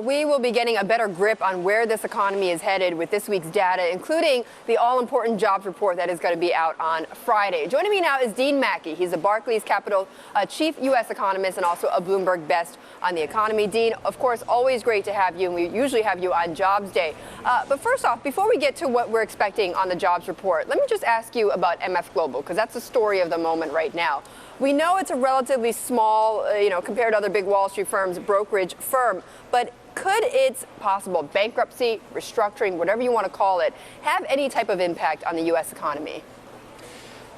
We will be getting a better grip on where this economy is headed with this week's data, including the all-important jobs report that is going to be out on Friday. Joining me now is Dean Mackey. He's a Barclays Capital chief U.S. economist and also a Bloomberg Best on the economy. Dean, of course, always great to have you, and we usually have you on Jobs Day. But first off, before we get to what we're expecting on the jobs report, let me just ask you about MF Global, because that's the story of the moment right now. We know it's a relatively small, compared to other big Wall Street firms, brokerage firm, but could its possible bankruptcy, restructuring, whatever you want to call it, have any type of impact on the U.S. economy?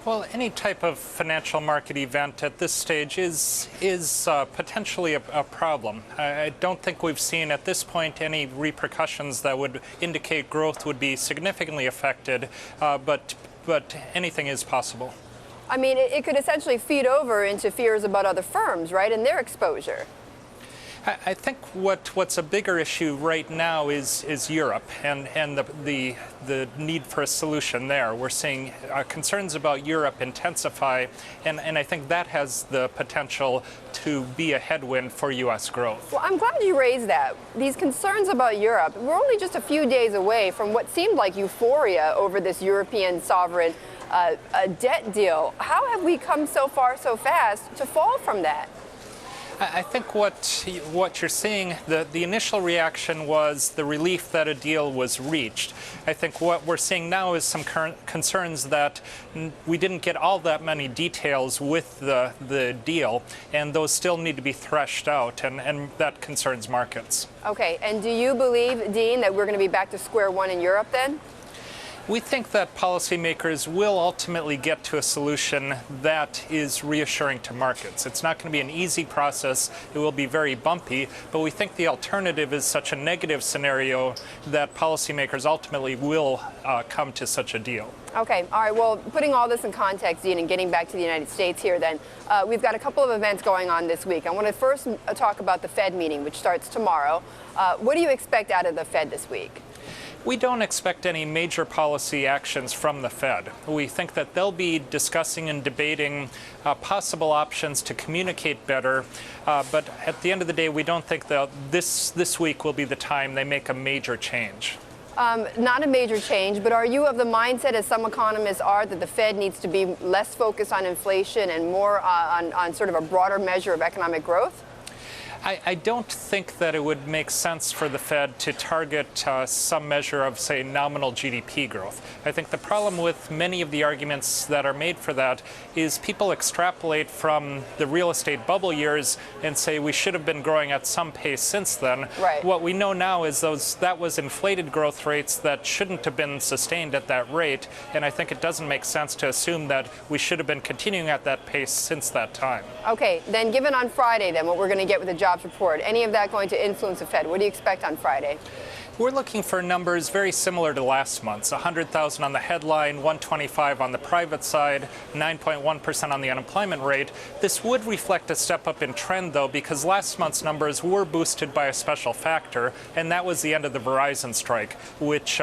Well, any type of financial market event at this stage is potentially a problem. I don't think we've seen at this point any repercussions that would indicate growth would be significantly affected, but anything is possible. I mean, it could essentially feed over into fears about other firms, right, and their exposure. I think what's a bigger issue right now is Europe and the need for a solution there. We're seeing concerns about Europe intensify, and I think that has the potential to be a headwind for U.S. growth. Well, I'm glad you raised that. These concerns about Europe, we're only just a few days away from what seemed like euphoria over this European sovereign debt deal. How have we come so far so fast to fall from that? I think what you're seeing, the initial reaction was the relief that a deal was reached. I think what we're seeing now is some current concerns that we didn't get all that many details with the deal, and those still need to be threshed out, and that concerns markets. Okay, and do you believe, Dean, that we're going to be back to square one in Europe then? We think that policymakers will ultimately get to a solution that is reassuring to markets. It's not going to be an easy process. It will be very bumpy, but we think the alternative is such a negative scenario that policymakers ultimately will come to such a deal. Okay. All right. Well, putting all this in context, Dean, and getting back to the United States here then, we've got a couple of events going on this week. I want to first talk about the Fed meeting, which starts tomorrow. What do you expect out of the Fed this week? We don't expect any major policy actions from the Fed. We think that they'll be discussing and debating possible options to communicate better, but at the end of the day, we don't think that this week will be the time they make a major change. Not a major change, but are you of the mindset, as some economists are, that the Fed needs to be less focused on inflation and more on sort of a broader measure of economic growth? I don't think that it would make sense for the Fed to target some measure of, say, nominal GDP growth. I think the problem with many of the arguments that are made for that is people extrapolate from the real estate bubble years and say we should have been growing at some pace since then. Right. What we know now is that was inflated growth rates that shouldn't have been sustained at that rate, and I think it doesn't make sense to assume that we should have been continuing at that pace since that time. Okay, then given on Friday, then, what we're going to get with the jobs report, any of that going to influence the Fed? What do you expect on Friday? We're looking for numbers very similar to last month's, 100,000 on the headline, 125 on the private side, 9.1% on the unemployment rate. This would reflect a step up in trend, though, because last month's numbers were boosted by a special factor, and that was the end of the Verizon strike, which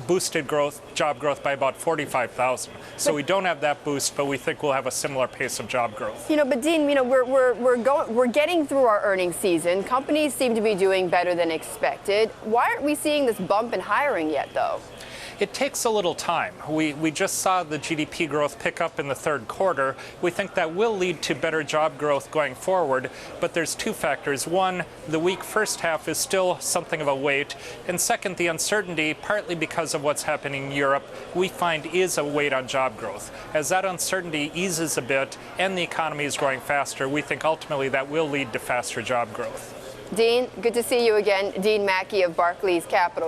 boosted job growth by about 45,000. So we don't have that boost, but we think we'll have a similar pace of job growth. But Dean, we're getting through our earnings season. Companies seem to be doing better than expected. Why aren't we seeing this bump in hiring yet, though? It takes a little time. We just saw the GDP growth pick up in the third quarter. We think that will lead to better job growth going forward, but there's two factors. One, the weak first half is still something of a weight, and second, the uncertainty, partly because of what's happening in Europe, we find is a weight on job growth. As that uncertainty eases a bit and the economy is growing faster, we think ultimately that will lead to faster job growth. Dean, good to see you again. Dean Mackey of Barclays Capital.